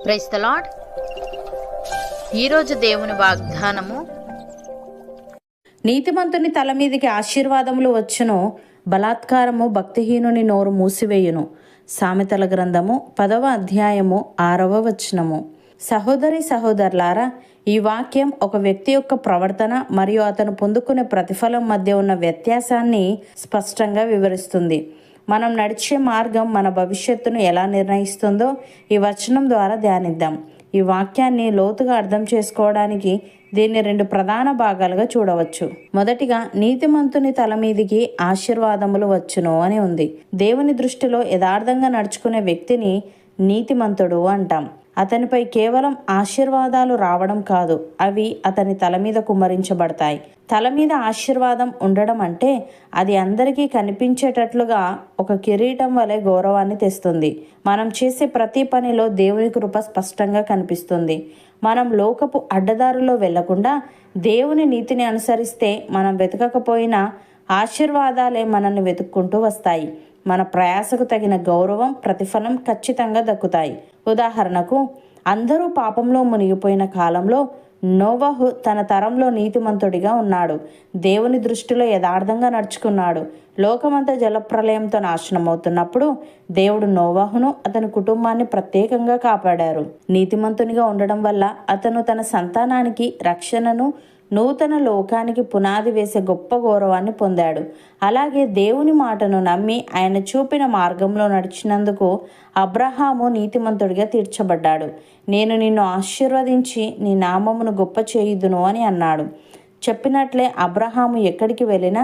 Praise the lord. ఈరోజు దేవుని వాగ్దానము, నీతిమంతుని తల మీదికి ఆశీర్వాదములు వచ్చును, బలాత్కారము భక్తిహీనుని నోరు మూసివేయును. సామెతల గ్రంథము 10వ అధ్యాయము 6వ వచనము. సహోదరి సహోదరులారా, ఈ వాక్యం ఒక వ్యక్తి యొక్క ప్రవర్తన మరియు అతను పొందుకునే ప్రతిఫలం మధ్య ఉన్న వ్యత్యాసాన్ని స్పష్టంగా వివరిస్తుంది. మనం నడిచే మార్గం మన భవిష్యత్తును ఎలా నిర్ణయిస్తుందో ఈ వచనం ద్వారా ధ్యానిద్దాం. ఈ వాక్యాన్ని లోతుగా అర్థం చేసుకోవడానికి దీన్ని 2 ప్రధాన భాగాలుగా చూడవచ్చు. మొదటిగా, నీతిమంతుని తల మీదికి ఆశీర్వాదములు వచ్చును అని ఉంది. దేవుని దృష్టిలో యథార్థంగా నడుచుకునే వ్యక్తిని నీతిమంతుడు అంటాం. అతనిపై కేవలం ఆశీర్వాదాలు రావడం కాదు, అవి అతని తల మీద కుమ్మరించబడతాయి. తల మీద ఆశీర్వాదం ఉండడం అంటే అది అందరికీ కనిపించేటట్లుగా ఒక కిరీటం వలె గౌరవాన్ని తెస్తుంది. మనం చేసే ప్రతి పనిలో దేవుని కృప స్పష్టంగా కనిపిస్తుంది. మనం లోకపు అడ్డదారుల్లో వెళ్లకుండా దేవుని నీతిని అనుసరిస్తే మనం వెతకకపోయినా ఆశీర్వాదాలే మనల్ని వెతుక్కుంటూ వస్తాయి. మన ప్రయాసకు తగిన గౌరవం, ప్రతిఫలం ఖచ్చితంగా దక్కుతాయి. ఉదాహరణకు, అందరూ పాపంలో మునిగిపోయిన కాలంలో నోవహు తన తరంలో నీతిమంతుడిగా ఉన్నాడు. దేవుని దృష్టిలో యథార్థంగా నడుచుకున్నాడు. లోకమంతా జలప్రలయంతో నాశనమవుతున్నప్పుడు దేవుడు నోవహును, అతని కుటుంబాన్ని ప్రత్యేకంగా కాపాడారు. నీతిమంతునిగా ఉండడం వల్ల అతను తన సంతానానికి రక్షణను, నూతన లోకానికి పునాది వేసే గొప్ప గౌరవాన్ని పొందాడు. అలాగే దేవుని మాటను నమ్మి ఆయన చూపిన మార్గంలో నడిచినందుకు అబ్రహాము నీతిమంతుడిగా తీర్చబడ్డాడు. నేను నిన్ను ఆశీర్వదించి నీ నామమును గొప్ప చేయుదును అని అన్నాడు. చెప్పినట్లే అబ్రహాము ఎక్కడికి వెళ్ళినా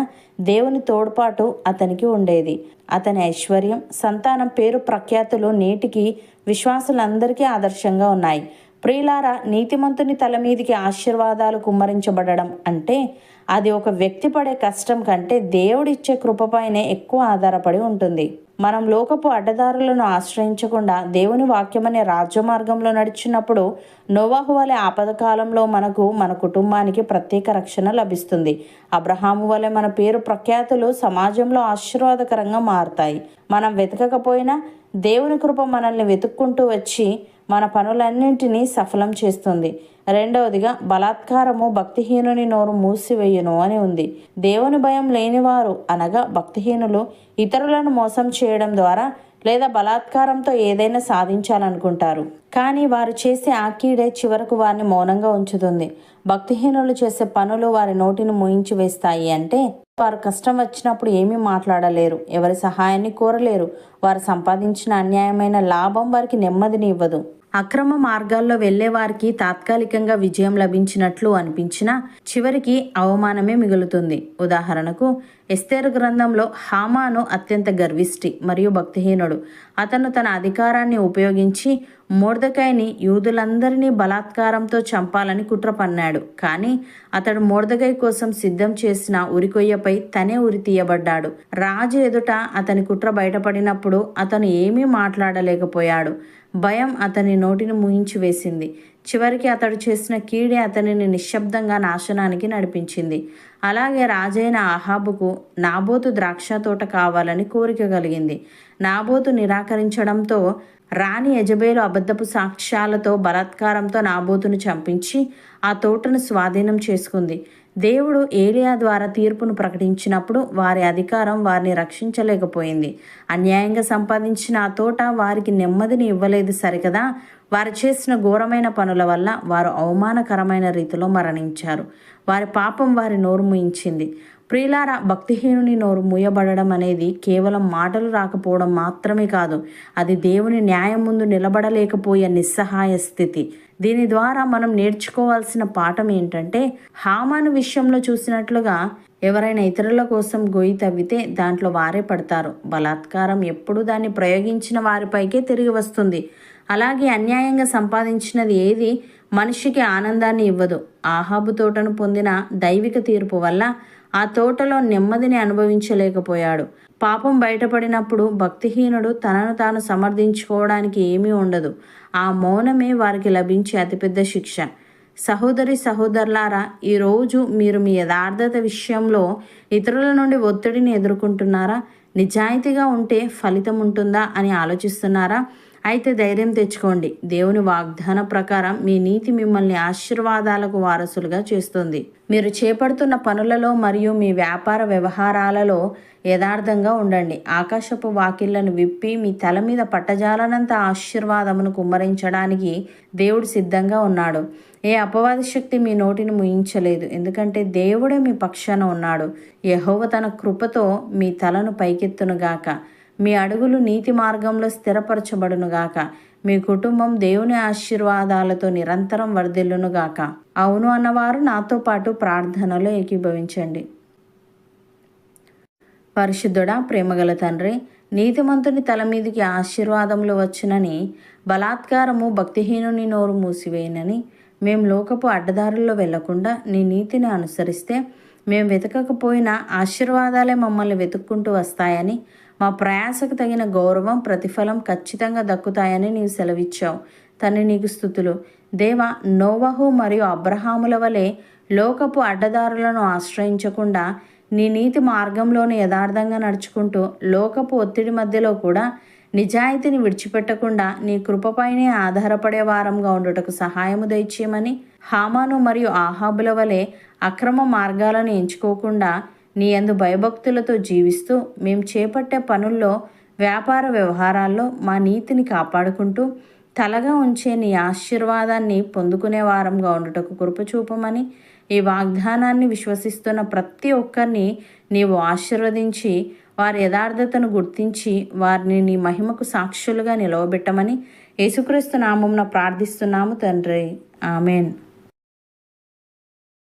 దేవుని తోడ్పాటు అతనికి ఉండేది. అతని ఐశ్వర్యం, సంతానం, పేరు ప్రఖ్యాతులు నేటికి విశ్వాసులందరికీ ఆదర్శంగా ఉన్నాయి. ప్రియులారా, నీతిమంతుని తల మీదికి ఆశీర్వాదాలు కుమ్మరించబడడం అంటే అది ఒక వ్యక్తి పడే కష్టం కంటే దేవుడిచ్చే కృపపైనే ఎక్కువ ఆధారపడి ఉంటుంది. మనం లోకపు అడ్డదారులను ఆశ్రయించకుండా దేవుని వాక్యమనే రాజ్యమార్గంలో నడిచినప్పుడు నోవహు వలె ఆపద కాలంలో మనకు, మన కుటుంబానికి ప్రత్యేక రక్షణ లభిస్తుంది. అబ్రహాము వలె మన పేరు ప్రఖ్యాతులు సమాజంలో ఆశీర్వాదకరంగా మారుతాయి. మనం వెతకకపోయినా దేవుని కృప మనల్ని వెతుక్కుంటూ వచ్చి మన పనులన్నింటినీ సఫలం చేస్తుంది. రెండవదిగా, బలాత్కారము భక్తిహీనుని నోరు మూసివేయును అని ఉంది. దేవుని భయం లేనివారు అనగా భక్తిహీనులు ఇతరులను మోసం చేయడం ద్వారా లేదా బలాత్కారంతో ఏదైనా సాధించాలనుకుంటారు. కానీ వారు చేసే ఆ కీడే చివరకు వారిని మౌనంగా ఉంచుతుంది. భక్తిహీనులు చేసే పనులు వారి నోటిని మూయించి వేస్తాయి. అంటే వారు కష్టం వచ్చినప్పుడు ఏమీ మాట్లాడలేరు, ఎవరి సహాయాన్ని కోరలేరు. వారు సంపాదించిన అన్యాయమైన లాభం వారికి నెమ్మదిని ఇవ్వదు. అక్రమ మార్గాల్లో వెళ్లే వారికి తాత్కాలికంగా విజయం లభించినట్లు అనిపించినా చివరికి అవమానమే మిగులుతుంది. ఉదాహరణకు, ఎస్తేరు గ్రంథంలో హామాను అత్యంత గర్విష్టి మరియు భక్తిహీనుడు. అతను తన అధికారాన్ని ఉపయోగించి మొర్దెకైని యూదులందరినీ బలాత్కారంతో చంపాలని కుట్ర పన్నాడు. కానీ అతడు మొర్దెకై కోసం సిద్ధం చేసిన ఉరికొయ్యపై తనే ఉరి తీయబడ్డాడు. రాజు ఎదుట అతని కుట్ర బయటపడినప్పుడు అతను ఏమీ మాట్లాడలేకపోయాడు. భయం అతని నోటిని మూయించి వేసింది. చివరికి అతడు చేసిన కీడే అతనిని నిశ్శబ్దంగా నాశనానికి నడిపించింది. అలాగే రాజైన అహాబుకు నాబోతు ద్రాక్ష తోట కావాలని కోరిక కలిగింది. నాబోతు నిరాకరించడంతో రాణి యెజబెలు అబద్ధపు సాక్ష్యాలతో బలాత్కారంతో నాబోతును చంపించి ఆ తోటను స్వాధీనం చేసుకుంది. దేవుడు ఏలియా ద్వారా తీర్పును ప్రకటించినప్పుడు వారి అధికారం వారిని రక్షించలేకపోయింది. అన్యాయంగా సంపాదించిన ఆ తోట వారికి నెమ్మదిని ఇవ్వలేదు సరికదా. వారు చేసిన ఘోరమైన పనుల వల్ల వారు అవమానకరమైన రీతిలో మరణించారు. వారి పాపం వారి నోరు మూయించింది. ప్రియులారా, భక్తిహీనుని నోరు మూయబడడం అనేది కేవలం మాటలు రాకపోవడం మాత్రమే కాదు, అది దేవుని న్యాయం ముందు నిలబడలేకపోయే నిస్సహాయ స్థితి. దీని ద్వారా మనం నేర్చుకోవాల్సిన పాఠం ఏంటంటే, హామాను విషయంలో చూసినట్లుగా ఎవరైనా ఇతరుల కోసం గొయ్యి తవ్వితే దాంట్లో వారే పడతారు. బలాత్కారం ఎప్పుడూ దాన్ని ప్రయోగించిన వారిపైకే తిరిగి వస్తుంది. అలాగే అన్యాయంగా సంపాదించినది ఏది మనిషికి ఆనందాన్ని ఇవ్వదు. ఆహాబు తోటను పొందిన దైవిక తీర్పు వల్ల ఆ తోటలో నెమ్మదిని అనుభవించలేకపోయాడు. పాపం బయటపడినప్పుడు భక్తిహీనుడు తనను తాను సమర్థించుకోవడానికి ఏమీ ఉండదు. ఆ మౌనమే వారికి లభించే అతిపెద్ద శిక్ష. సహోదరి సహోదరులారా, ఈరోజు మీరు మీ యథార్థత విషయంలో ఇతరుల నుండి ఒత్తిడిని ఎదుర్కొంటున్నారా? నిజాయితీగా ఉంటే ఫలితం ఉంటుందా అని ఆలోచిస్తున్నారా? అయితే ధైర్యం తెచ్చుకోండి. దేవుని వాగ్దాన ప్రకారం మీ నీతి మిమ్మల్ని ఆశీర్వాదాలకు వారసులుగా చేస్తుంది. మీరు చేపడుతున్న పనులలో మరియు మీ వ్యాపార వ్యవహారాలలో యథార్థంగా ఉండండి. ఆకాశపు వాకిళ్లను విప్పి మీ తల మీద పట్టజాలనంత ఆశీర్వాదమును కుమ్మరించడానికి దేవుడు సిద్ధంగా ఉన్నాడు. ఏ అపవాది శక్తి మీ నోటిని ముయించలేదు, ఎందుకంటే దేవుడే మీ పక్షాన ఉన్నాడు. యెహోవా తన కృపతో మీ తలను పైకెత్తునుగాక. మీ అడుగులు నీతి మార్గంలో స్థిరపరచబడునుగాక. మీ కుటుంబం దేవుని ఆశీర్వాదాలతో నిరంతరం వర్ధిల్లునుగాక. అవును అన్నవారు నాతో పాటు ప్రార్థనలో ఏకీభవించండి. పరిశుద్ధుడా, ప్రేమగల తండ్రి, నీతిమంతుని తల మీదికి ఆశీర్వాదములు వచ్చునని, బలాత్కారము భక్తిహీనుని నోరు మూసివేయనని, మేము లోకపు అడ్డదారుల్లో వెళ్లకుండా నీ నీతిని అనుసరిస్తే మేము వెతకకపోయినా ఆశీర్వాదాలే మమ్మల్ని వెతుక్కుంటూ వస్తాయని, మా ప్రయాసకు తగిన గౌరవం ప్రతిఫలం ఖచ్చితంగా దక్కుతాయని నీవు సెలవిచ్చావు. తండ్రి, నీకు స్తుతులు. దేవా, నోవహు మరియు అబ్రహాముల వలె లోకపు అడ్డదారులను ఆశ్రయించకుండా నీ నీతి మార్గంలోని యథార్థంగా నడుచుకుంటూ లోకపు ఒత్తిడి మధ్యలో కూడా నిజాయితీని విడిచిపెట్టకుండా నీ కృపపైనే ఆధారపడే వారంగా ఉండుటకు సహాయము దయచేయమని, హామాను మరియు ఆహాబుల వలె అక్రమ మార్గాలను ఎంచుకోకుండా నీ యందు భయభక్తులతో జీవిస్తూ మేము చేపట్టే పనుల్లో, వ్యాపార వ్యవహారాల్లో మా నీతిని కాపాడుకుంటూ తలగా ఉంచే నీ ఆశీర్వాదాన్ని పొందుకునే వారంగా ఉండుటకు కృప చూపమని, ఈ వాగ్దానాన్ని విశ్వసిస్తున్న ప్రతి ఒక్కరిని నీవు ఆశీర్వదించి వారి యథార్థతను గుర్తించి వారిని నీ మహిమకు సాక్షులుగా నిలవబెట్టమని యేసుక్రీస్తు నామమున ప్రార్థిస్తున్నాము తండ్రి. ఆమెన్.